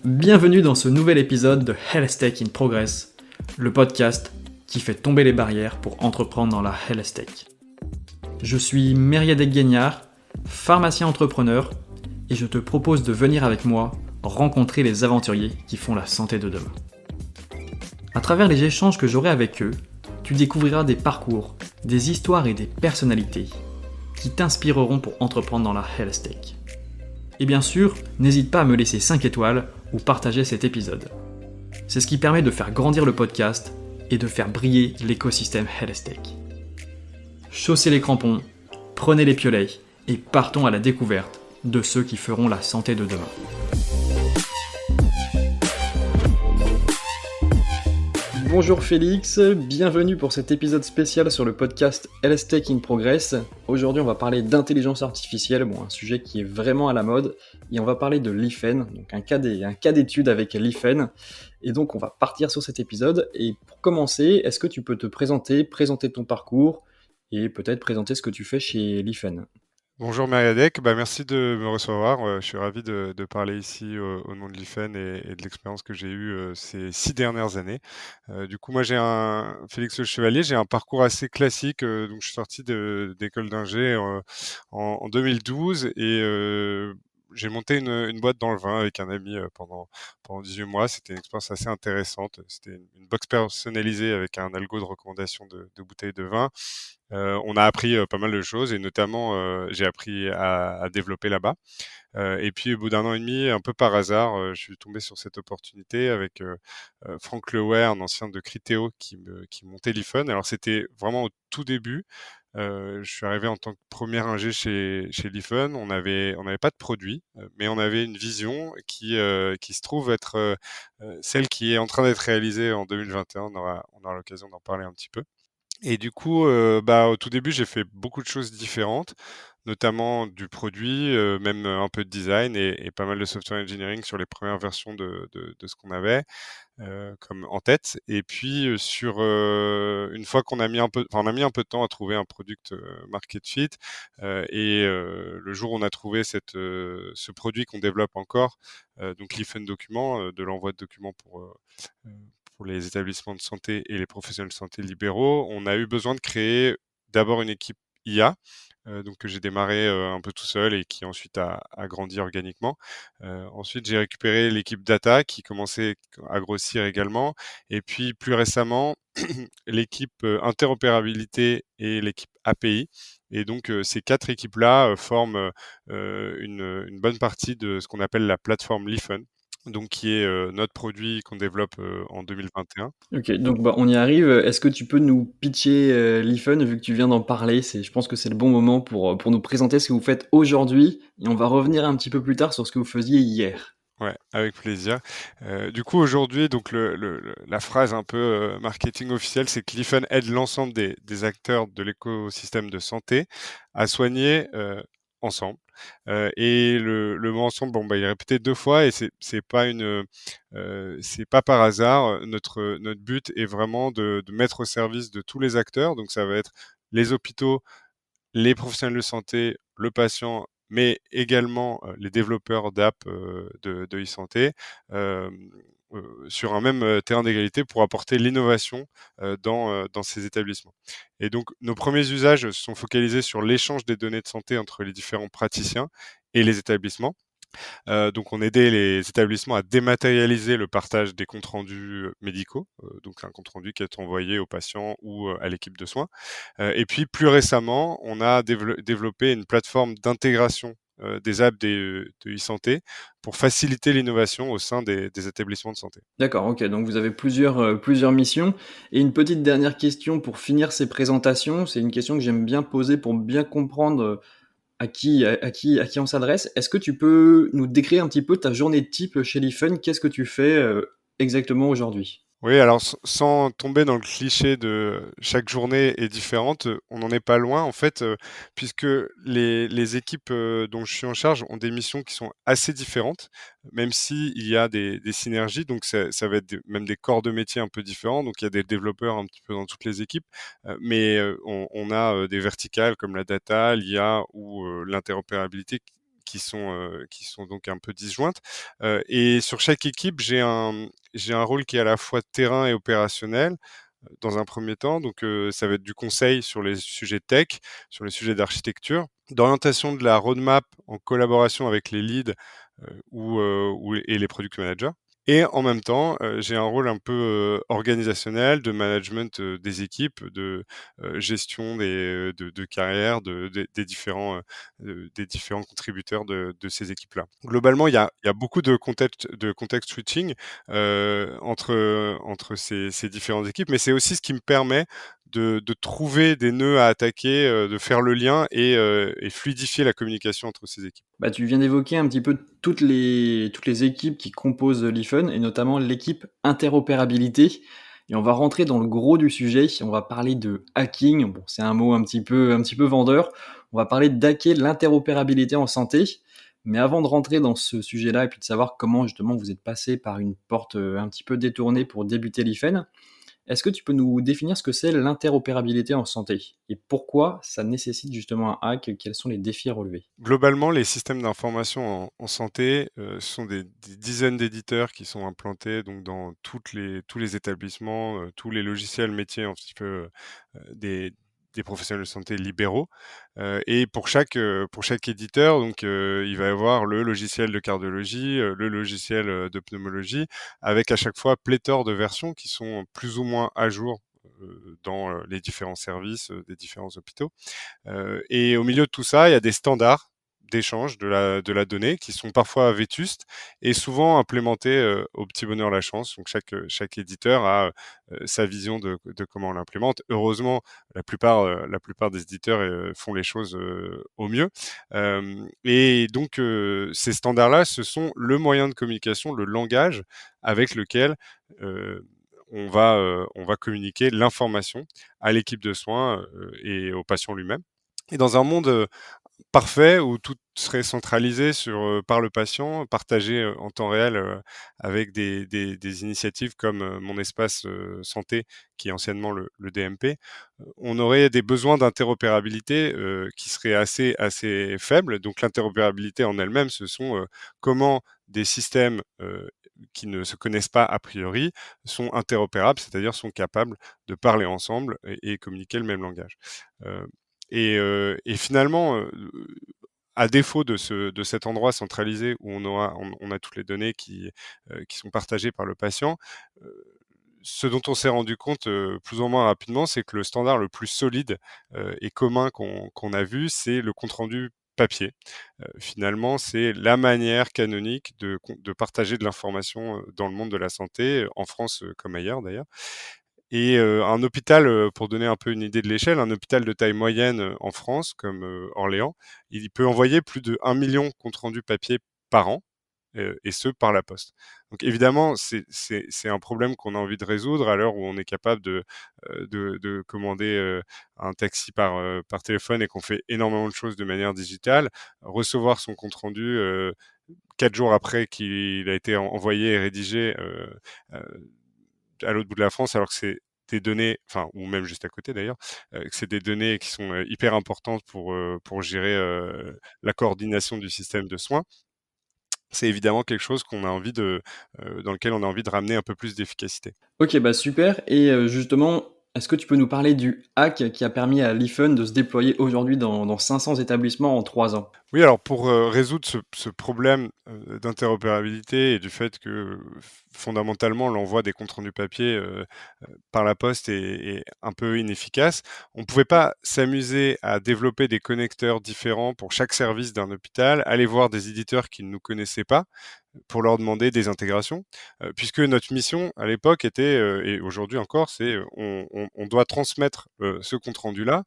Bienvenue dans ce nouvel épisode de Health Tech in Progress, le podcast qui fait tomber les barrières pour entreprendre dans la Health Tech. Je suis Mériadec Guignard, pharmacien entrepreneur, et je te propose de venir avec moi rencontrer les aventuriers qui font la santé de demain. À travers les échanges que j'aurai avec eux, tu découvriras des parcours, des histoires et des personnalités qui t'inspireront pour entreprendre dans la Health Tech. Et bien sûr, n'hésite pas à me laisser 5 étoiles ou partager cet épisode. C'est ce qui permet de faire grandir le podcast et de faire briller l'écosystème Health Tech. Chaussez les crampons, prenez les piolets et partons à la découverte de ceux qui feront la santé de demain. Bonjour Félix, bienvenue pour cet épisode spécial sur le podcast Health Tech in Progress. Aujourd'hui on va parler d'intelligence artificielle, un sujet qui est vraiment à la mode, et on va parler de l'IFEN, donc un cas d'étude avec l'IFEN. Et donc on va partir sur cet épisode, et pour commencer, est-ce que tu peux te présenter ton parcours, et peut-être présenter ce que tu fais chez l'IFEN? Bonjour Mériadec, merci de me recevoir. Je suis ravi de parler ici au nom de l'IFEN et de l'expérience que j'ai eue ces 6 dernières années. Du coup, moi, Félix Le Chevalier, j'ai un parcours assez classique. Donc, je suis sorti d'école d'ingé en 2012 et j'ai monté une boîte dans le vin avec un ami pendant 18 mois. C'était une expérience assez intéressante. C'était une box personnalisée avec un algo de recommandation de bouteilles de vin. On a appris pas mal de choses et notamment j'ai appris à développer là-bas. Et puis au bout d'1 an et demi, un peu par hasard, je suis tombé sur cette opportunité avec Franck Lewer, un ancien de Criteo qui montait l'IFEN. Alors c'était vraiment au tout début. Je suis arrivé en tant que premier ingé chez l'IFEN. On avait pas de produit, mais on avait une vision qui se trouve être celle qui est en train d'être réalisée en 2021. On aura l'occasion d'en parler un petit peu. Et du coup, au tout début, j'ai fait beaucoup de choses différentes, notamment du produit, même un peu de design et pas mal de software engineering sur les premières versions de ce qu'on avait comme en tête. Et puis une fois qu'on a mis on a mis un peu de temps à trouver un product market fit, le jour où on a trouvé ce produit qu'on développe encore, donc l'IFEN document, de l'envoi de documents pour les établissements de santé et les professionnels de santé libéraux, on a eu besoin de créer d'abord une équipe IA, donc que j'ai démarré un peu tout seul et qui ensuite a grandi organiquement. Ensuite, j'ai récupéré l'équipe data qui commençait à grossir également, et puis plus récemment, l'équipe interopérabilité et l'équipe API. Et donc ces 4 équipes-là forment une bonne partie de ce qu'on appelle la plateforme l'IFEN, donc qui est notre produit qu'on développe en 2021. Ok, donc on y arrive. Est-ce que tu peux nous pitcher l'IFEN, vu que tu viens d'en parler? Je pense que c'est le bon moment pour nous présenter ce que vous faites aujourd'hui, et on va revenir un petit peu plus tard sur ce que vous faisiez hier. Ouais, avec plaisir. Du coup, aujourd'hui, donc la phrase un peu marketing officielle, c'est que l'IFEN aide l'ensemble des acteurs de l'écosystème de santé à soigner ensemble. Et le mot ensemble, il est répété 2 fois et c'est pas par hasard. Notre but est vraiment de mettre au service de tous les acteurs. Donc ça va être les hôpitaux, les professionnels de santé, le patient, mais également les développeurs d'app de e-santé, sur un même terrain d'égalité pour apporter l'innovation dans ces établissements. Et donc, nos premiers usages se sont focalisés sur l'échange des données de santé entre les différents praticiens et les établissements. Donc on aidait les établissements à dématérialiser le partage des comptes rendus médicaux, donc un compte rendu qui est envoyé aux patients ou à l'équipe de soins. Et puis plus récemment, on a développé une plateforme d'intégration des apps de e-santé pour faciliter l'innovation au sein des établissements de santé. D'accord, ok, donc vous avez plusieurs missions. Et une petite dernière question pour finir ces présentations. C'est une question que j'aime bien poser pour bien comprendre à qui on s'adresse. Est-ce que tu peux nous décrire un petit peu ta journée type chez l'IFEN? Qu'est-ce que tu fais exactement aujourd'hui? Oui, alors sans tomber dans le cliché de chaque journée est différente, on n'en est pas loin en fait, puisque les équipes, dont je suis en charge ont des missions qui sont assez différentes, même s'il y a des synergies. Donc ça va être même des corps de métier un peu différents. Donc il y a des développeurs un petit peu dans toutes les équipes, mais on a, des verticales comme la data, l'IA ou l'interopérabilité qui sont donc un peu disjointes, et sur chaque équipe, j'ai un rôle qui est à la fois terrain et opérationnel, dans un premier temps. Donc, ça va être du conseil sur les sujets tech, sur les sujets d'architecture, d'orientation de la roadmap en collaboration avec les leads, et les product managers. Et en même temps, j'ai un rôle un peu, organisationnel, de management, des équipes, gestion de carrière, des différents contributeurs de ces équipes-là. Globalement, il y a beaucoup de context switching, entre ces différentes équipes, mais c'est aussi ce qui me permet de trouver des nœuds à attaquer, de faire le lien et fluidifier la communication entre ces équipes. Bah, tu viens d'évoquer un petit peu toutes les équipes qui composent l'IFUN et notamment l'équipe interopérabilité. Et on va rentrer dans le gros du sujet. On va parler de hacking. Bon, c'est un mot un petit peu vendeur. On va parler d'hacker l'interopérabilité en santé. Mais avant de rentrer dans ce sujet-là et puis de savoir comment justement vous êtes passé par une porte un petit peu détournée pour débuter l'IFEN, est-ce que tu peux nous définir ce que c'est l'interopérabilité en santé et pourquoi ça nécessite justement un hack? Quels sont les défis à relever? Globalement, les systèmes d'information en santé, sont des dizaines d'éditeurs qui sont implantés donc dans tous les établissements, tous les logiciels métiers un petit peu, des professionnels de santé libéraux, et pour chaque éditeur donc, il va y avoir le logiciel de cardiologie, le logiciel, de pneumologie, avec à chaque fois pléthore de versions qui sont plus ou moins à jour, dans, les différents services, des différents hôpitaux. Et au milieu de tout ça, il y a des standards d'échange de la donnée qui sont parfois vétustes et souvent implémentés, au petit bonheur la chance. Donc chaque éditeur a, sa vision de comment on l'implémente. Heureusement, la plupart des éditeurs, font les choses, au mieux. Et donc, ces standards-là, ce sont le moyen de communication, le langage avec lequel, heu, on va communiquer l'information à l'équipe de soins, et au patient lui-même. Et dans un monde, parfait où tout serait centralisé par le patient, partagé, en temps réel, avec des initiatives comme, Mon espace, santé, qui est anciennement le DMP, on aurait des besoins d'interopérabilité, qui seraient assez faibles. Donc l'interopérabilité en elle-même, ce sont, comment des systèmes, qui ne se connaissent pas a priori, sont interopérables, c'est-à-dire sont capables de parler ensemble et communiquer le même langage. Heu et finalement, à défaut de cet endroit centralisé où on a toutes les données qui sont partagées par le patient, heu, ce dont on s'est rendu compte, plus ou moins rapidement, c'est que le standard le plus solide, et commun qu'on a vu, c'est le compte rendu papier. Finalement, c'est la manière canonique de partager de l'information, dans le monde de la santé, en France, comme ailleurs d'ailleurs. Et un hôpital, pour donner un peu une idée de l'échelle, un hôpital de taille moyenne, en France comme, Orléans, il peut envoyer plus de 1 million compte rendus papier par an, et ce par la poste. Donc évidemment, c'est un problème qu'on a envie de résoudre à l'heure où on est capable de commander, un taxi par téléphone et qu'on fait énormément de choses de manière digitale. Recevoir son compte rendu, 4 jours après qu'il a été envoyé et rédigé, heu à l'autre bout de la France, alors que c'est des données, enfin, ou même juste à côté d'ailleurs, que c'est des données qui sont, hyper importantes pour gérer, la coordination du système de soins. C'est évidemment quelque chose dans lequel on a envie de ramener un peu plus d'efficacité. OK, bah, super et justement, est-ce que tu peux nous parler du hack qui a permis à l'IFUN de se déployer aujourd'hui dans 500 établissements en 3 ans? Oui, alors pour, résoudre ce problème, d'interopérabilité et du fait que, fondamentalement, l'envoi des comptes rendus papier, par la poste est un peu inefficace. On ne pouvait pas s'amuser à développer des connecteurs différents pour chaque service d'un hôpital, aller voir des éditeurs qui ne nous connaissaient pas pour leur demander des intégrations, puisque notre mission à l'époque était, et aujourd'hui encore, c'est, on doit transmettre, ce compte rendu-là,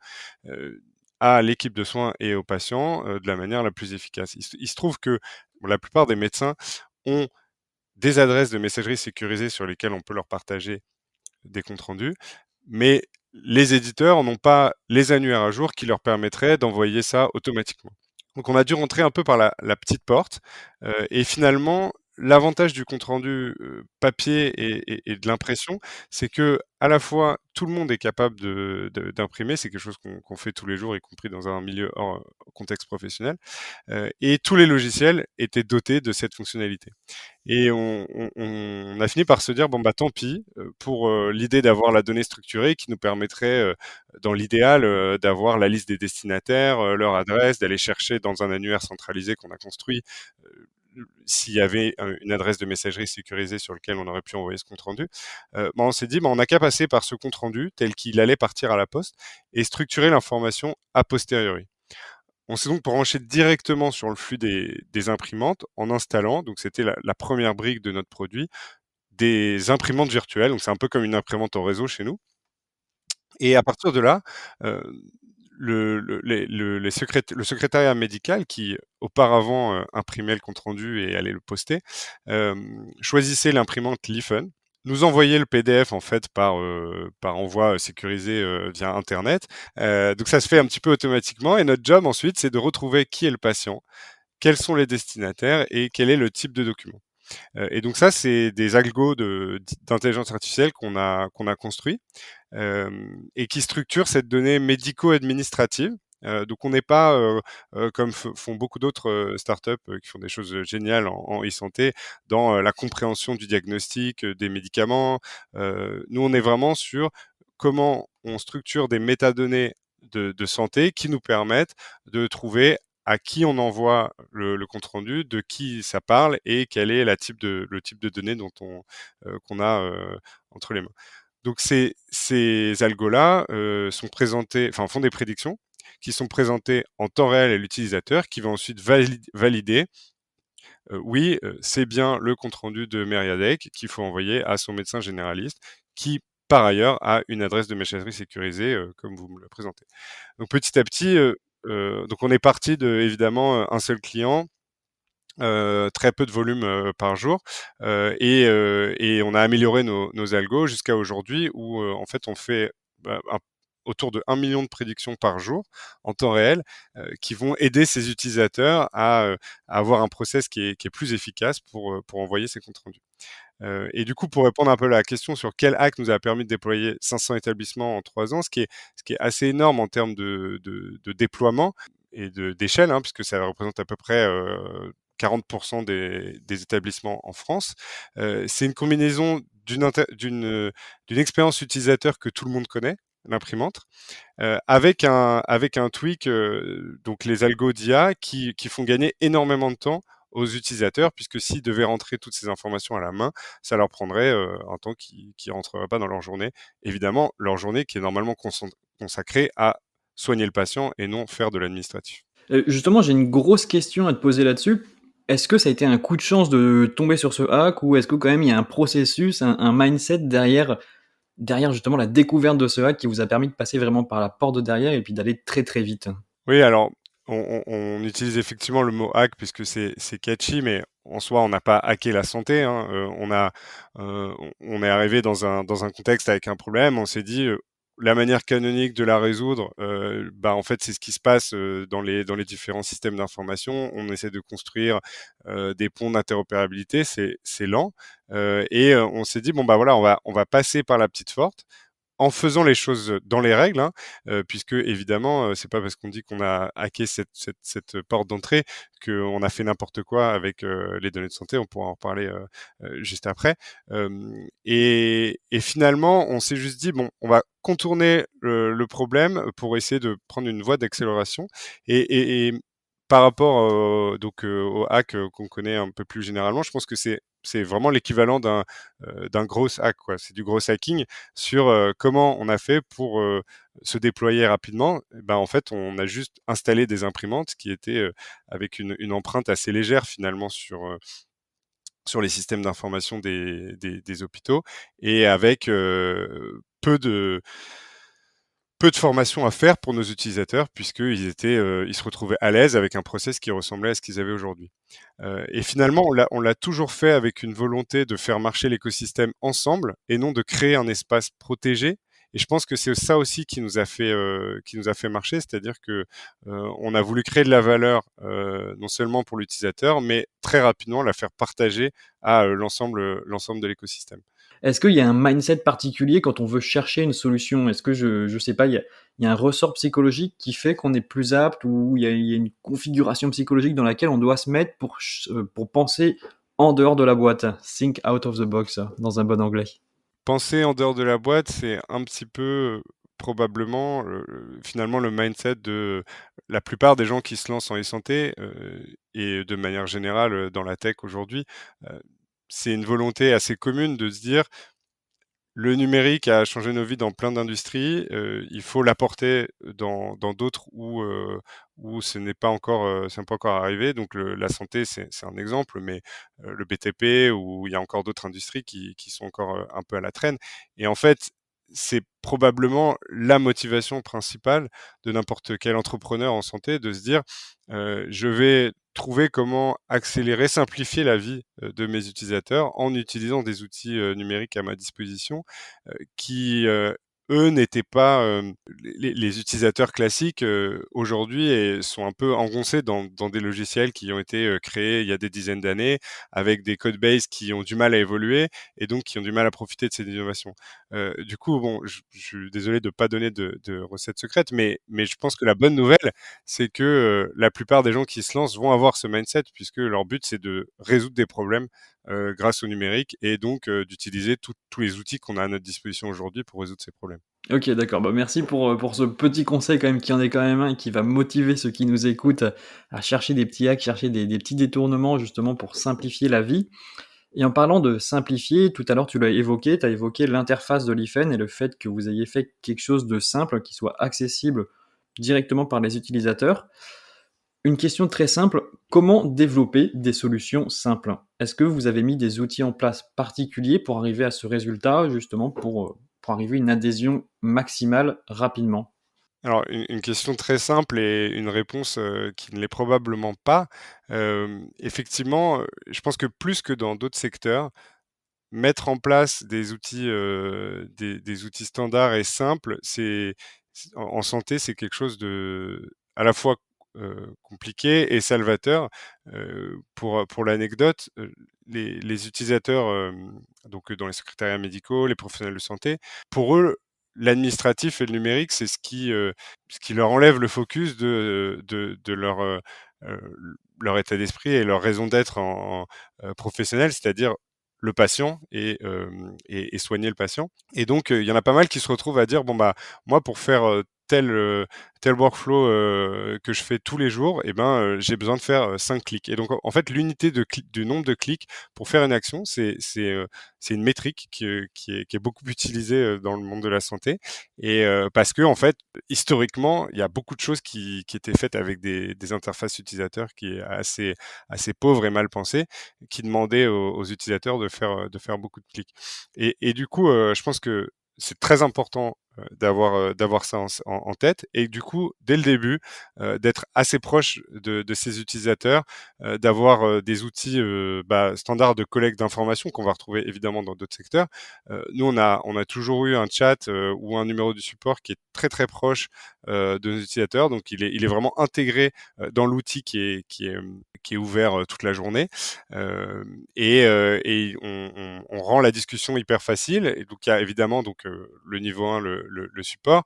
heu, à l'équipe de soins et aux patients, de la manière la plus efficace. Il se trouve que la plupart des médecins ont des adresses de messagerie sécurisées sur lesquelles on peut leur partager des comptes rendus, mais les éditeurs n'ont pas les annuaires à jour qui leur permettraient d'envoyer ça automatiquement. Donc on a dû rentrer un peu par la petite porte, et finalement, l'avantage du compte rendu, papier et de l'impression, c'est que à la fois tout le monde est capable d'imprimer, c'est quelque chose qu'on fait tous les jours, y compris dans un milieu hors contexte professionnel, et tous les logiciels étaient dotés de cette fonctionnalité. Et on a fini par se dire: «Bon, bah, tant pis, pour, l'idée d'avoir la donnée structurée qui nous permettrait, dans l'idéal, d'avoir la liste des destinataires, leur adresse, d'aller chercher dans un annuaire centralisé qu'on a construit, s'il y avait, une adresse de messagerie sécurisée sur lequel on aurait pu envoyer ce compte rendu». Bah, on s'est dit: «Bah, on n'a qu'à passer par ce compte rendu tel qu'il allait partir à la poste et structurer l'information a posteriori». On s'est donc branché directement sur le flux des imprimantes en installant, donc c'était la première brique de notre produit, des imprimantes virtuelles. Donc c'est un peu comme une imprimante en réseau chez nous. Et à partir de là, heu, le secrétariat médical qui auparavant, imprimait le compte rendu et allait le poster, choisissait l'imprimante Lifen, nous envoyait le PDF en fait par envoi, sécurisé, via internet. Donc ça se fait un petit peu automatiquement et notre job ensuite, c'est de retrouver qui est le patient, quels sont les destinataires et quel est le type de document. Et donc ça, c'est des algos d'intelligence artificielle qu'on a construit, et qui structurent cette donnée médico-administrative. Donc on n'est pas, comme font beaucoup d'autres, startups, qui font des choses, géniales en e-santé, dans, la compréhension du diagnostic, des médicaments. Nous, on est vraiment sur comment on structure des métadonnées de santé qui nous permettent de trouver à qui on envoie le compte rendu, de qui ça parle et quel est le type de données qu'on a, entre les mains. Donc ces algos-là, sont présentés enfin font des prédictions qui sont présentées en temps réel à l'utilisateur qui va ensuite valider, oui, c'est bien le compte rendu de Meriadec qu'il faut envoyer à son médecin généraliste qui, par ailleurs, a une adresse de messagerie sécurisée, comme vous me le présentez. Donc petit à petit, donc on est parti de évidemment, un seul client, très peu de volume, par jour, et on a amélioré nos algos jusqu'à aujourd'hui où, en fait, on fait, autour de 1 million de prédictions par jour en temps réel, qui vont aider ces utilisateurs à avoir un process qui est plus efficace pour envoyer ces comptes rendus. Et du coup, pour répondre un peu à la question sur quel hack nous a permis de déployer 500 établissements en 3 ans, ce qui est assez énorme en termes de déploiement et d'échelle, hein, puisque ça représente à peu près 40% des établissements en France. C'est une combinaison d'une expérience utilisateur que tout le monde connaît, l'imprimante, avec un tweak, donc les algos d'IA qui font gagner énormément de temps aux utilisateurs, puisque s'ils devaient rentrer toutes ces informations à la main, ça leur prendrait un temps qui rentrerait pas dans leur journée. Évidemment, leur journée qui est normalement consacrée à soigner le patient et non faire de l'administratif. Justement, j'ai une grosse question à te poser là-dessus. Est-ce que ça a été un coup de chance de tomber sur ce hack ou est-ce que quand même il y a un processus, un mindset derrière justement la découverte de ce hack qui vous a permis de passer vraiment par la porte de derrière et puis d'aller très, très vite? Oui, alors on utilise effectivement le mot hack puisque c'est catchy, mais en soi, on n'a pas hacké la santé, hein. On est arrivé dans un contexte avec un problème, on s'est dit, la manière canonique de la résoudre, bah, en fait, c'est ce qui se passe, dans les différents systèmes d'information. On essaie de construire, des ponts d'interopérabilité, c'est lent, et on s'est dit: «Bon, bah, voilà, on va passer par la petite porte en faisant les choses dans les règles, hein, puisque évidemment, c'est pas parce qu'on dit qu'on a hacké cette porte d'entrée qu'on a fait n'importe quoi avec, les données de santé. On pourra en reparler, juste après. Et finalement, on s'est juste dit: «Bon, on va contourner le problème pour essayer de prendre une voie d'accélération» et par rapport, donc au hack, qu'on connaît un peu plus généralement, je pense que c'est vraiment l'équivalent d'un gros hack, quoi. C'est du gros hacking sur, comment on a fait pour, se déployer rapidement. Et ben, en fait, on a juste installé des imprimantes qui étaient, avec une empreinte assez légère finalement sur les systèmes d'information des hôpitaux et avec, peu de formation à faire pour nos utilisateurs puisqu'ils ils se retrouvaient à l'aise avec un process qui ressemblait à ce qu'ils avaient aujourd'hui. Et finalement, on l'a toujours fait avec une volonté de faire marcher l'écosystème ensemble et non de créer un espace protégé. Et je pense que c'est ça aussi qui nous a fait marcher, c'est-à-dire que on a voulu créer de la valeur non seulement pour l'utilisateur, mais très rapidement la faire partager à l'ensemble de l'écosystème. Est-ce qu'il y a un mindset particulier quand on veut chercher une solution? Est-ce que je sais pas, il y a un ressort psychologique qui fait qu'on est plus apte ou il y a une configuration psychologique dans laquelle on doit se mettre pour penser en dehors de la boîte? Think out of the box, dans un bon anglais. Penser en dehors de la boîte, c'est un petit peu, probablement, finalement le mindset de la plupart des gens qui se lancent en e-santé, et de manière générale, dans la tech aujourd'hui. Heu, c'est une volonté assez commune de se dire: le numérique a changé nos vies dans plein d'industries, il faut l'apporter dans d'autres où ce n'est pas encore arrivé. Donc la santé, c'est un exemple, mais le BTP où il y a encore d'autres industries qui sont encore, un peu à la traîne. Et en fait, c'est probablement la motivation principale de n'importe quel entrepreneur en santé de se dire: «Je vais trouver comment accélérer, simplifier la vie, de mes utilisateurs en utilisant des outils, numériques à ma disposition, qui, eux, n'étaient pas, les utilisateurs classiques, aujourd'hui sont un peu engoncés dans des logiciels qui ont été, créés il y a des dizaines d'années, avec des code bases qui ont du mal à évoluer et donc qui ont du mal à profiter de ces innovations. Du coup, bon, je suis désolé de pas donner de recettes secrètes, mais je pense que la bonne nouvelle, c'est que, la plupart des gens qui se lancent vont avoir ce mindset puisque leur but, c'est de résoudre des problèmes grâce au numérique et donc d'utiliser tous les outils qu'on a à notre disposition aujourd'hui pour résoudre ces problèmes. OK, d'accord. Bah, merci pour ce petit conseil quand même qui en est quand même un et qui va motiver ceux qui nous écoutent à chercher des petits hacks, chercher des petits détournements justement pour simplifier la vie. Et en parlant de simplifier, tout à l'heure tu l'as évoqué, tu as évoqué l'interface de l'IFEN et le fait que vous ayez fait quelque chose de simple, qui soit accessible directement par les utilisateurs. Une question très simple, comment développer des solutions simples? Est-ce que vous avez mis des outils en place particuliers pour arriver à ce résultat, justement pour arriver à une adhésion maximale rapidement? Alors une question très simple et une réponse, qui ne l'est probablement pas. Effectivement, je pense que plus que dans d'autres secteurs, mettre en place des outils, des outils standards et simples, en santé, c'est quelque chose de à la fois, compliqué et salvateur. Pour l'anecdote, les utilisateurs, donc dans les secrétariats médicaux, les professionnels de santé, pour eux, l'administratif et le numérique, c'est ce qui leur enlève le focus de leur état d'esprit et leur raison d'être en professionnel, c'est-à-dire le patient et soigner le patient. Et donc, il y en a pas mal qui se retrouvent à dire: «Bon, bah, moi, pour faire, tel workflow, que je fais tous les jours et ben, j'ai besoin de faire, 5 clics». Et donc en fait, l'unité du nombre de clics pour faire une action, c'est une métrique qui est beaucoup utilisée, dans le monde de la santé. Et parce que en fait, historiquement, il y a beaucoup de choses qui étaient faites avec des interfaces utilisateurs qui est assez pauvres et mal pensées, qui demandait aux utilisateurs de faire beaucoup de clics. Et du coup, je pense que c'est très important d'avoir ça en tête. Et du coup, dès le début, d'être assez proche de ces utilisateurs, d'avoir des outils standards de collecte d'informations qu'on va retrouver évidemment dans d'autres secteurs. Nous, on a toujours eu un chat ou un numéro du support qui est très très proche de nos utilisateurs. Donc, il est vraiment intégré dans l'outil qui est ouvert toute la journée. Et on rend la discussion hyper facile. Et donc, il y a évidemment le niveau 1, le support.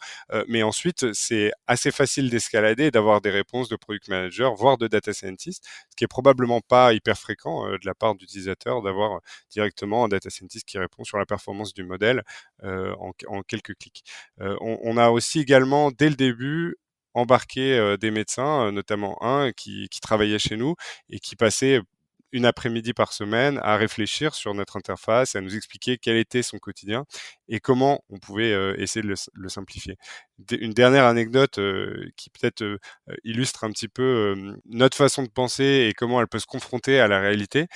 Mais ensuite, c'est assez facile d'escalader et d'avoir des réponses de product manager, voire de data scientist, ce qui est probablement pas hyper fréquent de la part d'utilisateurs d'avoir directement un data scientist qui répond sur la performance du modèle en quelques clics. On a aussi également, dès le début, embarqué des médecins, notamment un qui travaillait chez nous et qui passait une après-midi par semaine à réfléchir sur notre interface, à nous expliquer quel était son quotidien et comment on pouvait essayer de le simplifier. Une dernière anecdote qui peut-être illustre un petit peu notre façon de penser et comment elle peut se confronter à la réalité.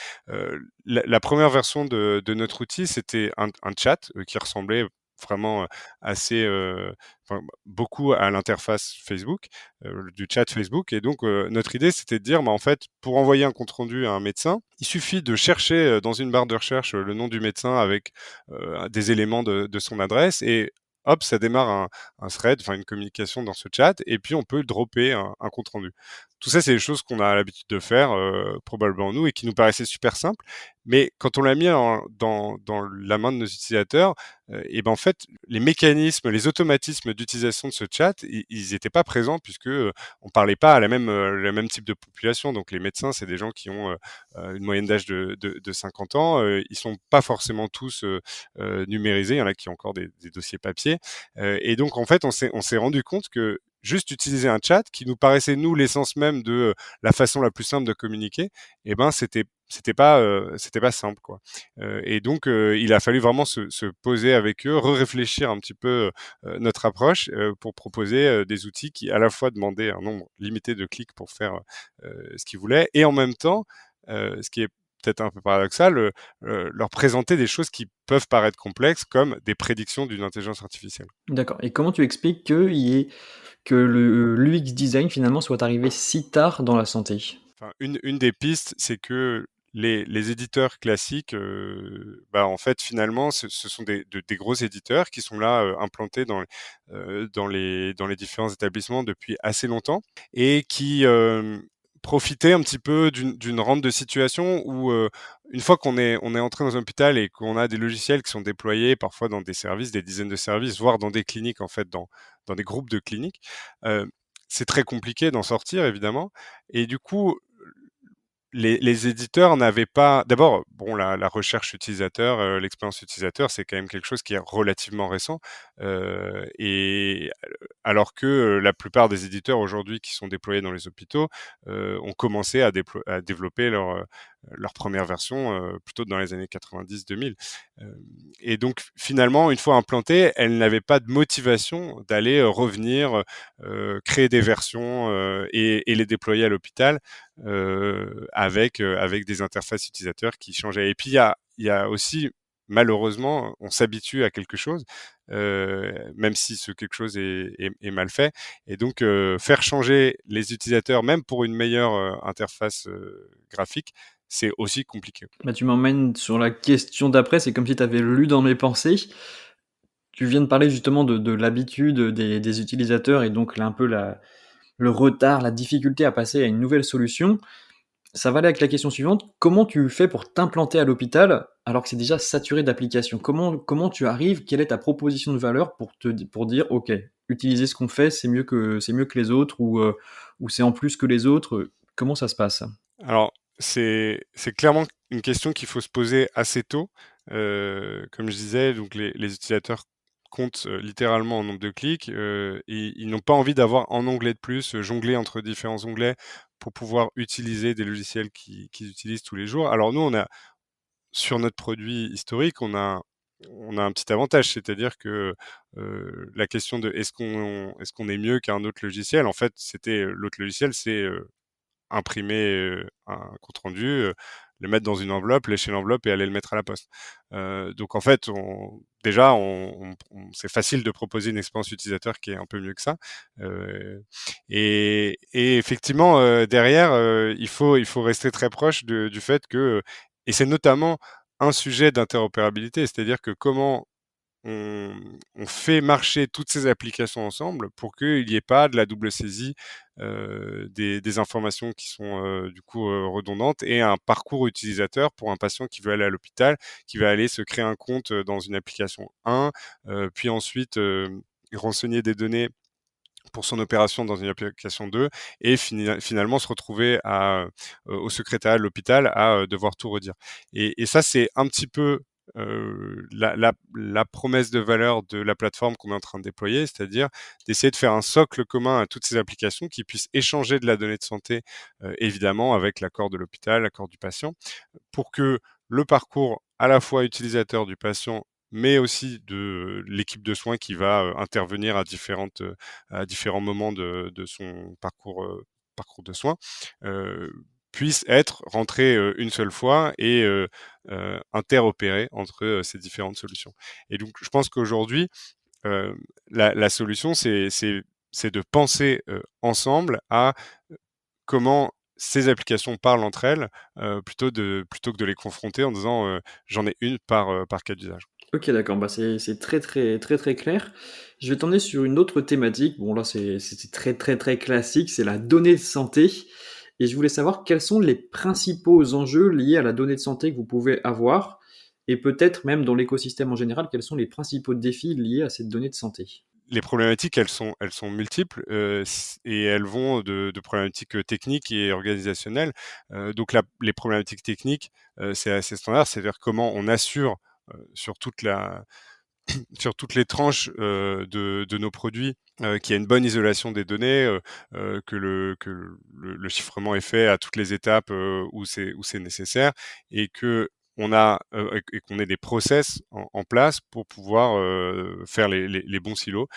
La première version de notre outil, c'était un chat qui ressemblait vraiment assez, enfin, beaucoup à l'interface Facebook, du chat Facebook. Et donc, notre idée, c'était de dire, bah, en fait, pour envoyer un compte rendu à un médecin, il suffit de chercher dans une barre de recherche le nom du médecin avec des éléments de son adresse et hop, ça démarre un thread, enfin une communication dans ce chat, et puis on peut dropper un compte rendu. Tout ça, c'est des choses qu'on a l'habitude de faire, probablement nous, et qui nous paraissaient super simples. Mais quand on l'a mis dans la main de nos utilisateurs, et ben en fait, les mécanismes, les automatismes d'utilisation de ce chat, ils étaient pas présents puisque on parlait pas à la même type de population. Donc les médecins, c'est des gens qui ont une moyenne d'âge de 50 ans. Ils sont pas forcément tous numérisés. Il y en a qui ont encore des dossiers papier. Et donc en fait, on s'est rendu compte que juste utiliser un chat qui nous paraissait nous l'essence même de la façon la plus simple de communiquer, et ben c'était pas simple quoi. Et donc il a fallu vraiment se poser avec eux, réfléchir un petit peu notre approche pour proposer des outils qui à la fois demandaient un nombre limité de clics pour faire ce qu'ils voulaient, et en même temps, ce qui est peut-être un peu paradoxal, leur présenter des choses qui peuvent paraître complexes comme des prédictions d'une intelligence artificielle. D'accord, et comment tu expliques que le l'UX design finalement soit arrivé si tard dans la santé? Enfin, une des pistes, c'est que les éditeurs classiques, bah, en fait, finalement, ce sont des gros éditeurs qui sont là, implantés dans les différents établissements depuis assez longtemps et qui, profitaient un petit peu d'une rente de situation où, une fois on est entré dans un hôpital et qu'on a des logiciels qui sont déployés parfois dans des services, des dizaines de services, voire dans des cliniques, en fait, dans des groupes de cliniques, heu, c'est très compliqué d'en sortir évidemment. Et du coup, les éditeurs n'avaient pas d'abord, bon, la recherche utilisateur, l'expérience utilisateur, c'est quand même quelque chose qui est relativement récent, et alors que, la plupart des éditeurs aujourd'hui qui sont déployés dans les hôpitaux, ont commencé à développer leur première version, plutôt dans les années 90-2000. Hem Et donc finalement, une fois implantées, elles n'avaient pas de motivation d'aller, revenir, créer des versions, et les déployer à l'hôpital, avec des interfaces utilisateurs qui changeaient. Et puis il y a aussi, malheureusement, on s'habitue à quelque chose, même si ce quelque chose est mal fait. Et donc faire changer les utilisateurs, même pour une meilleure interface graphique, c'est aussi compliqué. Bah, tu m'emmènes sur la question d'après, c'est comme si tu avais lu dans mes pensées. Tu viens de parler justement de l'habitude des utilisateurs et donc là un peu le retard, la difficulté à passer à une nouvelle solution. Ça va aller avec la question suivante: comment tu fais pour t'implanter à l'hôpital alors que c'est déjà saturé d'applications? Comment tu arrives? Quelle est ta proposition de valeur pour dire: «OK, utiliser ce qu'on fait, c'est mieux que les autres» ou «C'est en plus que les autres», comment ça se passe? Alors, c'est clairement une question qu'il faut se poser assez tôt. Comme je disais, donc les utilisateurs comptent, littéralement en nombre de clics, et ils n'ont pas envie d'avoir un onglet de plus, jongler entre différents onglets pour pouvoir utiliser des logiciels qu'ils utilisent tous les jours. Alors nous, on a sur notre produit historique, on a un petit avantage, c'est-à-dire que, la question de est-ce qu'on est mieux qu'un autre logiciel? En fait, l'autre logiciel, c'est, imprimer, un compte rendu, le mettre dans une enveloppe, lécher l'enveloppe et aller le mettre à la poste. Donc en fait, c'est facile de proposer une expérience utilisateur qui est un peu mieux que ça. Heu et effectivement, derrière, il faut rester très proche du fait que, et c'est notamment un sujet d'interopérabilité, c'est-à-dire que comment on, on fait marcher toutes ces applications ensemble pour qu'il n'y ait pas de la double saisie des informations qui sont du coup redondantes, et un parcours utilisateur pour un patient qui veut aller à l'hôpital, qui va aller se créer un compte dans une application 1, puis ensuite renseigner des données pour son opération dans une application 2, et finalement se retrouver au secrétariat de l'hôpital à devoir tout redire. Et ça, c'est un petit peu la promesse de valeur de la plateforme qu'on est en train de déployer, c'est-à-dire d'essayer de faire un socle commun à toutes ces applications qui puissent échanger de la donnée de santé, évidemment avec l'accord de l'hôpital, l'accord du patient, pour que le parcours à la fois utilisateur du patient, mais aussi de l'équipe de soins qui va intervenir à différents moments de son parcours de soins, puissent être rentrés une seule fois et interopérés entre ces différentes solutions. Et donc, je pense qu'aujourd'hui, la solution, c'est de penser ensemble à comment ces applications parlent entre elles, plutôt que de les confronter en disant j'en ai une par cas d'usage. Ok, d'accord, bah c'est très très très très clair. Je vais t'emmener sur une autre thématique. Bon, là, c'est très très très classique, c'est la donnée de santé. Et je voulais savoir quels sont les principaux enjeux liés à la donnée de santé que vous pouvez avoir, et peut-être même dans l'écosystème en général, quels sont les principaux défis liés à cette donnée de santé. Les problématiques, elles sont multiples et elles vont de problématiques techniques et organisationnelles. Donc les problématiques techniques, c'est assez standard, c'est-à-dire comment on assure sur sur toutes les tranches de nos produits, qu'il y a une bonne isolation des données, que le chiffrement est fait à toutes les étapes où c'est nécessaire, et que et qu'on ait des process en place pour pouvoir faire les bons silos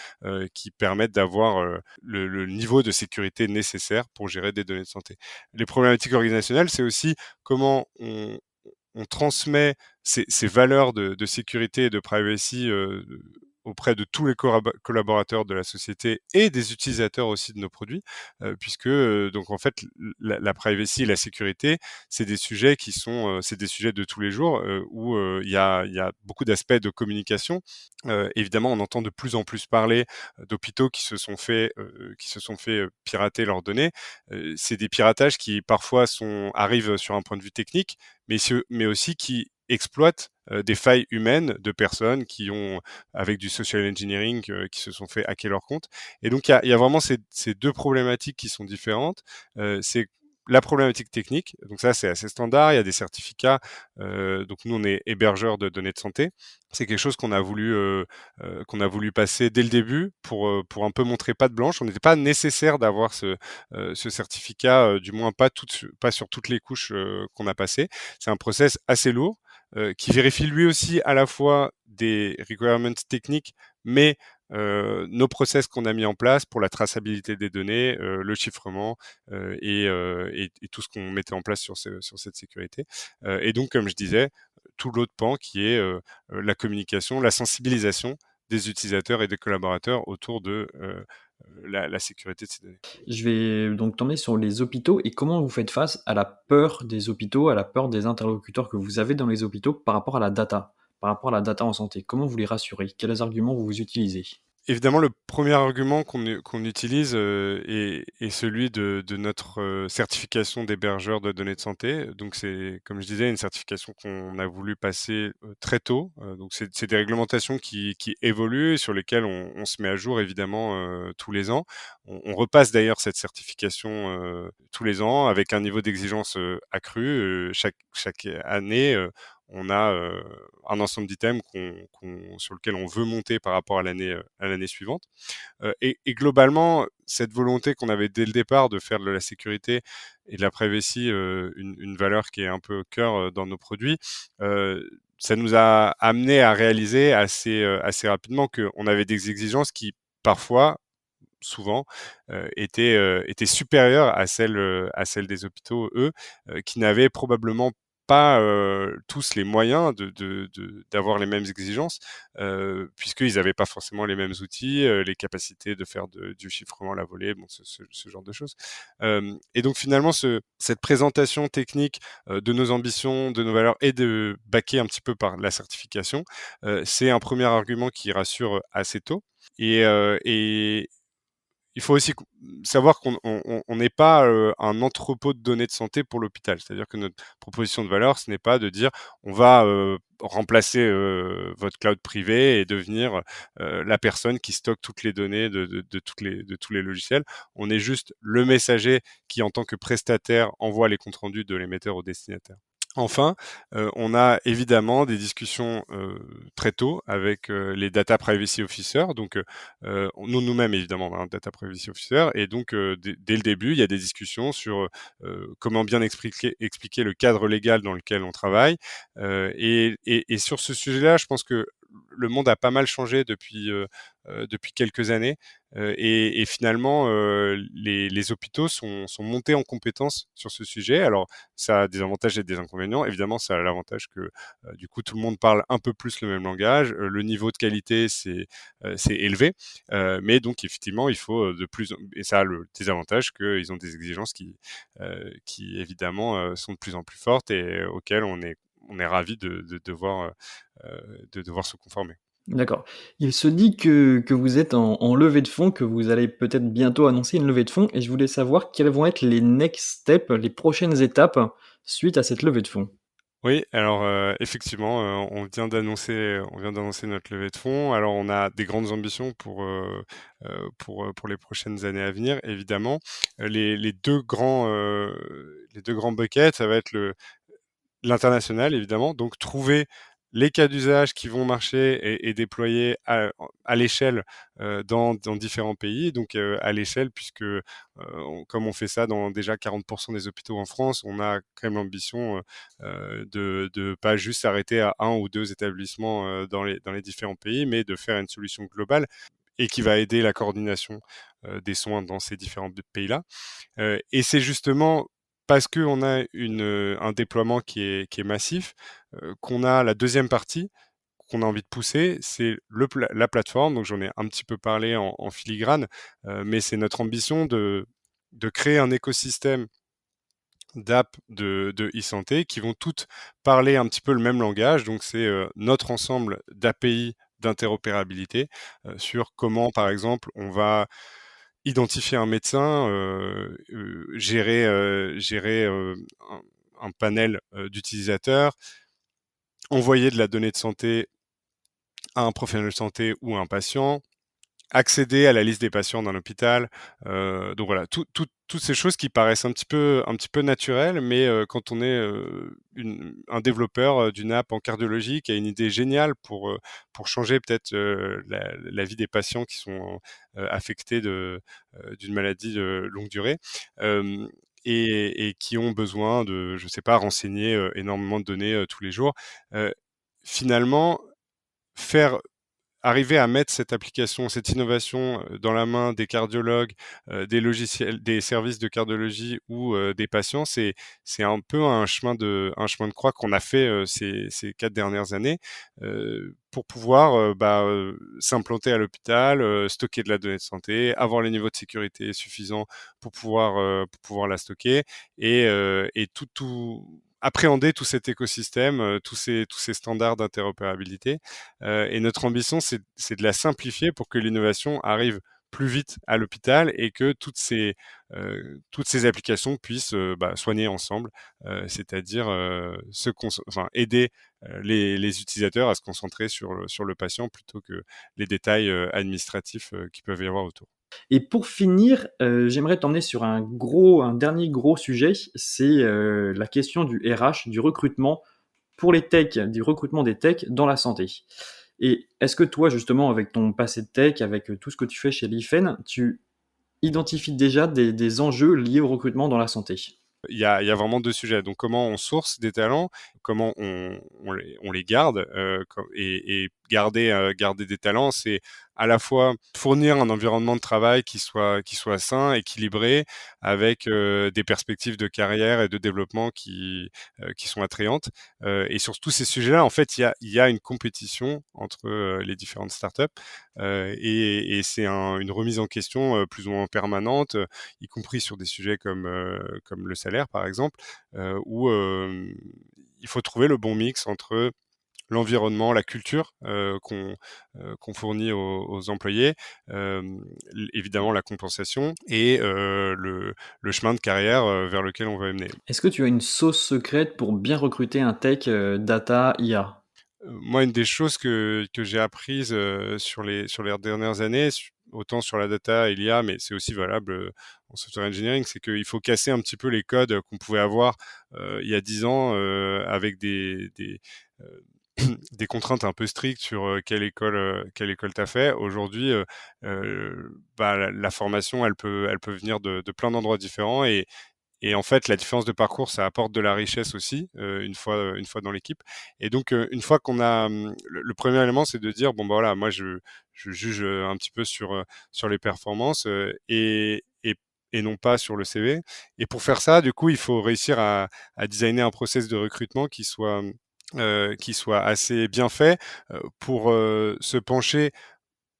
qui permettent d'avoir le niveau de sécurité nécessaire pour gérer des données de santé. Les problématiques organisationnelles, c'est aussi comment on transmet ces valeurs de sécurité et de privacy auprès de tous les collaborateurs de la société et des utilisateurs aussi de nos produits, puisque donc en fait la privacy et la sécurité, c'est des sujets c'est des sujets de tous les jours où il y a beaucoup d'aspects de communication. Évidemment, on entend de plus en plus parler d'hôpitaux qui se sont fait pirater leurs données. C'est des piratages qui parfois arrivent sur un point de vue technique, mais aussi qui exploitent des failles humaines de personnes avec du social engineering, qui se sont fait hacker leur compte. Et donc, il y a vraiment ces deux problématiques qui sont différentes. C'est la problématique technique, donc ça c'est assez standard, il y a des certificats, donc nous on est hébergeur de données de santé. C'est quelque chose qu'on a voulu passer dès le début pour un peu montrer patte blanche. On n'était pas nécessaire d'avoir ce certificat, du moins pas sur toutes les couches qu'on a passées. C'est un process assez lourd qui vérifie lui aussi à la fois des requirements techniques, mais nos process qu'on a mis en place pour la traçabilité des données, le chiffrement et tout ce qu'on mettait en place sur cette sécurité. Et donc, comme je disais, tout l'autre pan qui est la communication, la sensibilisation des utilisateurs et des collaborateurs autour de la sécurité de ces données. Je vais donc t'emmener sur les hôpitaux et comment vous faites face à la peur des hôpitaux, à la peur des interlocuteurs que vous avez dans les hôpitaux par rapport à la data, par rapport à la data en santé. Comment vous les rassurez? Quels arguments vous utilisez? Évidemment, le premier argument qu'on utilise est celui de notre certification d'hébergeur de données de santé. Donc c'est, comme je disais, une certification qu'on a voulu passer très tôt. Donc c'est des réglementations qui évoluent et sur lesquelles on se met à jour évidemment tous les ans. On repasse d'ailleurs cette certification tous les ans avec un niveau d'exigence accru. Chaque année, on a un ensemble d'items sur lequel on veut monter par rapport à l'année suivante. Et globalement, cette volonté qu'on avait dès le départ de faire de la sécurité et de la privacy une valeur qui est un peu au cœur dans nos produits, ça nous a amené à réaliser assez rapidement qu'on avait des exigences qui parfois souvent étaient supérieures à celles des hôpitaux, eux, qui n'avaient probablement pas tous les moyens d'avoir les mêmes exigences, puisqu'ils n'avaient pas forcément les mêmes outils, les capacités de faire du chiffrement à la volée, bon, ce genre de choses. Et donc finalement, cette présentation technique de nos ambitions, de nos valeurs et de baquer un petit peu par la certification, c'est un premier argument qui rassure assez tôt. Et il faut aussi savoir qu'on n'est pas un entrepôt de données de santé pour l'hôpital. C'est-à-dire que notre proposition de valeur, ce n'est pas de dire on va remplacer votre cloud privé et devenir la personne qui stocke toutes les données de tous les logiciels. On est juste le messager qui, en tant que prestataire, envoie les comptes rendus de l'émetteur au destinataire. Enfin, on a évidemment des discussions très tôt avec les data privacy officers. Donc, nous-mêmes, évidemment, on a un data privacy officer. Et donc, dès le début, il y a des discussions sur comment bien expliquer le cadre légal dans lequel on travaille. Et sur ce sujet-là, je pense que le monde a pas mal changé depuis quelques années. Et finalement, les hôpitaux sont montés en compétences sur ce sujet. Alors, ça a des avantages et des inconvénients. Évidemment, ça a l'avantage que du coup, tout le monde parle un peu plus le même langage. Le niveau de qualité, c'est élevé. Mais donc, effectivement, il faut de plus... Et ça a le désavantage qu'ils ont des exigences qui évidemment, sont de plus en plus fortes et auxquelles on est ravi de devoir se conformer. D'accord. Il se dit que vous êtes en levée de fonds, que vous allez peut-être bientôt annoncer une levée de fonds et je voulais savoir quels vont être les next steps, les prochaines étapes suite à cette levée de fonds? Oui, alors, effectivement, on vient d'annoncer notre levée de fonds. Alors on a des grandes ambitions pour les prochaines années à venir, évidemment. Les 2 grands buckets, ça va être l'international, évidemment, donc trouver les cas d'usage qui vont marcher et déployer à l'échelle, dans différents pays. Donc, à l'échelle puisque, comme on fait ça dans déjà 40 des hôpitaux en France, on a quand même l'ambition, de pas juste s'arrêter à 1 ou 2 établissements, dans les différents pays, mais de faire une solution globale et qui va aider la coordination, des soins dans ces différents pays-là. Et c'est justement parce qu'on a un déploiement qui est massif, qu'on a la deuxième partie qu'on a envie de pousser, c'est la plateforme. Donc j'en ai un petit peu parlé en filigrane, mais c'est notre ambition de créer un écosystème d'apps de e-santé qui vont toutes parler un petit peu le même langage. Donc c'est notre ensemble d'API d'interopérabilité sur comment, par exemple, on va identifier un médecin, gérer un panel d'utilisateurs, envoyer de la donnée de santé à un professionnel de santé ou à un patient, accéder à la liste des patients d'un hôpital. Donc voilà, toutes ces choses qui paraissent un petit peu naturelles, mais quand on est un développeur d'une app en cardiologie qui a une idée géniale pour changer peut-être la vie des patients qui sont affectés d'une maladie de longue durée. euh, et qui ont besoin de, je sais pas, renseigner énormément de données tous les jours. Euh, Finalement, faire arriver à mettre cette application, cette innovation dans la main des cardiologues, des logiciels, des services de cardiologie ou des patients, c'est un peu un chemin de croix qu'on a fait ces 4 dernières années pour pouvoir s'implanter à l'hôpital, stocker de la donnée de santé, avoir les niveaux de sécurité suffisants pour pouvoir la stocker et tout appréhender tout cet écosystème, tous ces standards d'interopérabilité. Et notre ambition, c'est de la simplifier pour que l'innovation arrive plus vite à l'hôpital et que toutes ces applications puissent soigner ensemble, c'est-à-dire enfin, aider les utilisateurs à se concentrer sur le patient plutôt que les détails administratifs qui peuvent y avoir autour. Et pour finir, j'aimerais t'emmener sur un dernier gros sujet, c'est la question du RH, du recrutement pour les techs, du recrutement des techs dans la santé. Et est-ce que toi, justement, avec ton passé de tech, avec tout ce que tu fais chez l'IFEN, tu identifies déjà des enjeux liés au recrutement dans la santé? Il y a vraiment 2 sujets. Donc comment on source des talents, comment on les garde, et garder des talents, c'est à la fois fournir un environnement de travail qui soit sain, équilibré, avec des perspectives de carrière et de développement qui sont attrayantes. Et sur tous ces sujets-là, en fait, il y a une compétition entre les différentes startups, et c'est une remise en question plus ou moins permanente, y compris sur des sujets comme le salaire, par exemple, où il faut trouver le bon mix entre l'environnement, la culture qu'on fournit aux employés, évidemment la compensation et le chemin de carrière vers lequel on veut mener. Est-ce que tu as une sauce secrète pour bien recruter un tech data IA? Moi, une des choses que j'ai apprises sur les dernières années, autant sur la data et l'IA, mais c'est aussi valable en software engineering, c'est qu'il faut casser un petit peu les codes qu'on pouvait avoir il y a 10 ans avec euh, des contraintes un peu strictes sur quelle école t'as fait. Aujourd'hui, la formation, elle peut venir de plein d'endroits différents et en fait, la différence de parcours, ça apporte de la richesse aussi, une fois dans l'équipe. Et donc, une fois qu'on a, le premier élément, c'est de dire: «Bon, bah, voilà, moi je juge, un petit peu sur les performances, et non pas sur le CV». Et pour faire ça, du coup, il faut réussir à designer un process de recrutement qui soit assez bien fait, pour, se pencher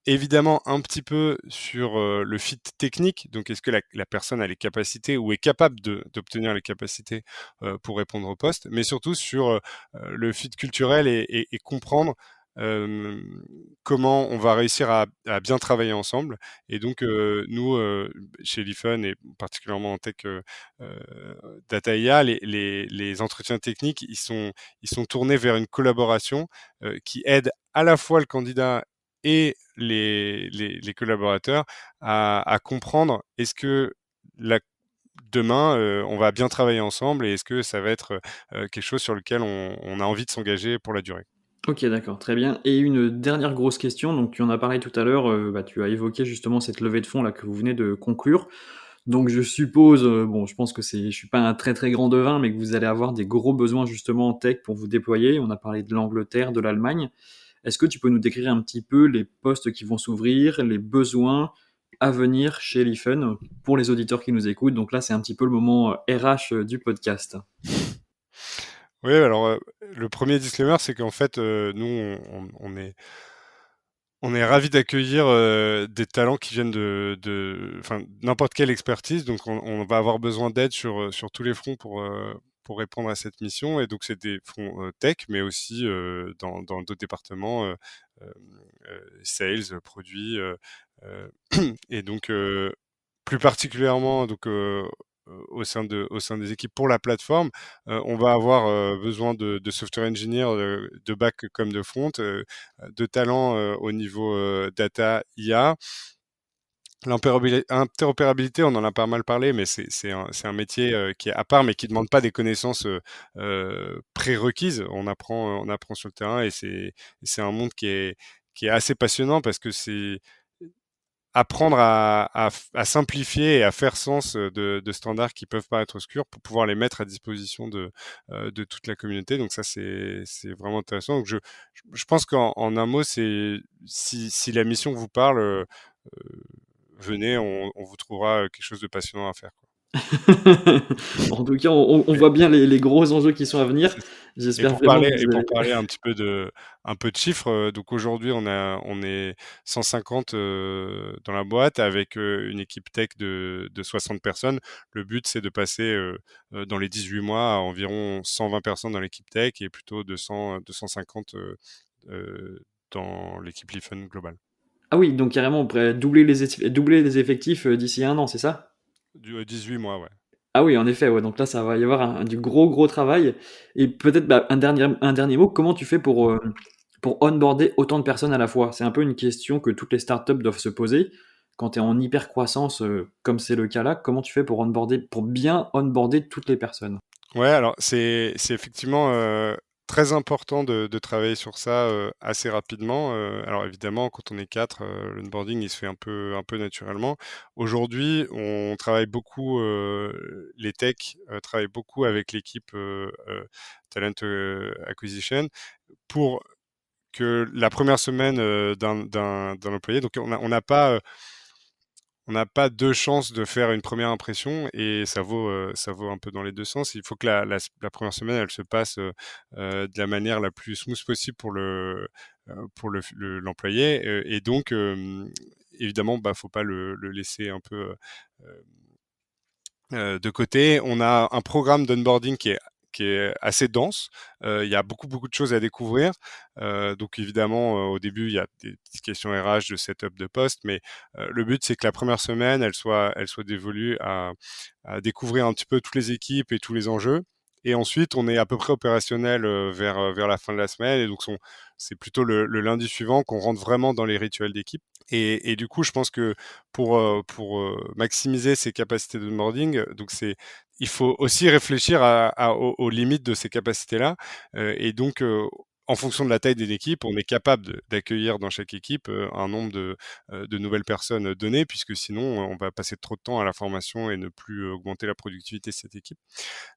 évidemment un petit peu sur, le fit technique. Donc est-ce que la personne a les capacités ou est capable d'obtenir les capacités, pour répondre au poste? Mais surtout sur, le fit culturel et comprendre, hem, comment on va réussir à bien travailler ensemble. Et donc, nous, chez Lifen et particulièrement en tech, data IA, les entretiens techniques, ils sont tournés vers une collaboration, qui aide à la fois le candidat et les collaborateurs à comprendre est-ce que la demain, on va bien travailler ensemble et est-ce que ça va être, quelque chose sur lequel on a envie de s'engager pour la durée? OK, d'accord, très bien. Et une dernière grosse question, donc tu en as parlé tout à l'heure, tu as évoqué justement cette levée de fonds là que vous venez de conclure. Donc je suppose, bon, je pense que je suis pas un très, très grand devin, mais que vous allez avoir des gros besoins justement en tech pour vous déployer. On a parlé de l'Angleterre, de l'Allemagne. Est-ce que tu peux nous décrire un petit peu les postes qui vont s'ouvrir, les besoins à venir chez Lifen pour les auditeurs qui nous écoutent? Donc là, c'est un petit peu le moment, RH, du podcast. Oui, alors, le premier disclaimer, c'est qu'en fait, nous, on est ravis d'accueillir, des talents qui viennent de enfin, n'importe quelle expertise. Donc on va avoir besoin d'aide sur tous les fronts pour répondre à cette mission. Et donc c'est des fronts, tech, mais aussi, dans d'autres départements, hem, sales, produits, heu et donc, plus particulièrement donc, au sein des équipes pour la plateforme, on va avoir, besoin de software engineers, de back comme de front, de talents, au niveau, data, IA. Interopérabilité, on en a pas mal parlé, mais c'est un métier, qui est à part, mais qui demande pas des connaissances, prérequises. On apprend sur le terrain, et c'est un monde qui est assez passionnant parce que c'est apprendre à simplifier et à faire sens, de standards qui peuvent paraître obscurs pour pouvoir les mettre à disposition de toute la communauté. Donc ça, c'est vraiment intéressant. Donc je pense qu'en un mot, c'est si la mission vous parle, venez, on vous trouvera, quelque chose de passionnant à faire, quoi. En tout cas, on voit bien les gros enjeux qui sont à venir. C'est ça. J'espère vraiment que vous Pour allez. parler un peu de chiffres, donc aujourd'hui on est 150, dans la boîte avec, une équipe tech de 60 personnes. Le but, c'est de passer, dans les 18 mois à environ 120 personnes dans l'équipe tech et plutôt 250, dans l'équipe Lifen globale. Ah oui, donc carrément, on pourrait doubler les effectifs, d'ici 1 an, c'est ça? 18 mois, ouais. Ah oui, en effet, ouais, donc là, ça va y avoir du gros, gros travail. Et peut-être, un dernier mot, comment tu fais pour onboarder autant de personnes à la fois? C'est un peu une question que toutes les startups doivent se poser. Quand tu es en hyper croissance, comme c'est le cas là, comment tu fais pour bien onboarder toutes les personnes? Ouais, alors c'est effectivement, très important de travailler sur ça, assez rapidement. Alors évidemment, quand on est 4, l'onboarding, il se fait un peu naturellement. Aujourd'hui, on travaille beaucoup, les techs, travaillent beaucoup avec l'équipe, talent, acquisition, pour que la première semaine, d'un employé, donc on n'a pas 2 chances de faire une première impression, et ça vaut un peu dans les 2 sens. Il faut que la première semaine, elle se passe, de la manière la plus smooth possible pour l'employé, et donc, évidemment, bah, faut pas le laisser un peu, de côté. On a un programme d'onboarding qui est assez dense. Il y a beaucoup, beaucoup de choses à découvrir. Donc évidemment, au début, il y a des petites questions RH de setup de poste, mais le but, c'est que la première semaine, elle soit dévolue à découvrir un petit peu toutes les équipes et tous les enjeux. Et ensuite, on est à peu près opérationnel, vers la fin de la semaine. Et donc, c'est plutôt le lundi suivant qu'on rentre vraiment dans les rituels d'équipe. Et du coup, je pense que pour, maximiser ses capacités d'onboarding, donc il faut aussi réfléchir aux limites de ces capacités-là, et donc, en fonction de la taille d'une équipe, on est capable d'accueillir dans chaque équipe un nombre de nouvelles personnes données, puisque sinon, on va passer trop de temps à la formation et ne plus augmenter la productivité de cette équipe.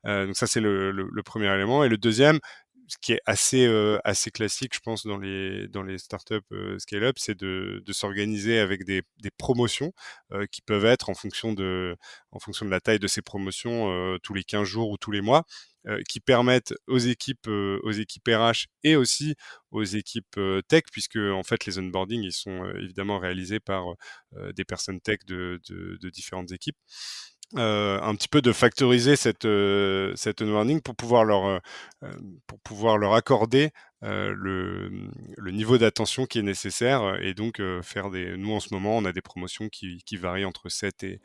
Donc ça, c'est le premier élément. Et le deuxième, ce qui est assez classique, je pense, dans les startups scale-up, c'est de s'organiser avec des promotions qui peuvent être en fonction de la taille de ces promotions tous les 15 jours ou tous les mois, qui permettent aux équipes RH et aussi aux équipes tech, puisque en fait les onboarding ils sont évidemment réalisés par des personnes tech de différentes équipes. Un petit peu de factoriser cet onboarding pour pouvoir leur accorder le niveau d'attention qui est nécessaire, et donc nous en ce moment on a des promotions qui varient entre 7 et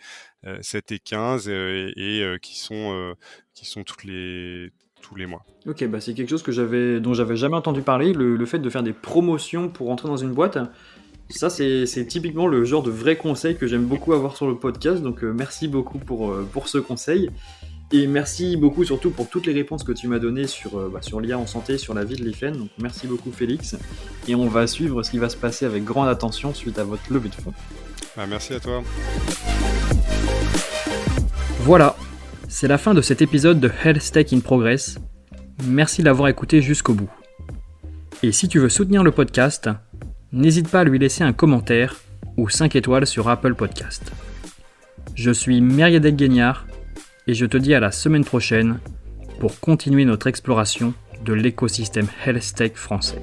15 et qui sont tous les mois. Ok, bah c'est quelque chose dont j'avais jamais entendu parler, le fait de faire des promotions pour entrer dans une boîte. Ça, c'est typiquement le genre de vrai conseil que j'aime beaucoup avoir sur le podcast, donc merci beaucoup pour ce conseil. Et merci beaucoup surtout pour toutes les réponses que tu m'as données sur l'IA en santé, sur la vie de l'IFEN. Donc merci beaucoup Félix. Et on va suivre ce qui va se passer avec grande attention suite à votre levée de fonds. Merci à toi. Voilà, c'est la fin de cet épisode de Health Tech in Progress. Merci d'avoir écouté jusqu'au bout. Et si tu veux soutenir le podcast, n'hésite pas à lui laisser un commentaire ou 5 étoiles sur Apple Podcast. Je suis Meriadec Guignard et je te dis à la semaine prochaine pour continuer notre exploration de l'écosystème Health Tech français.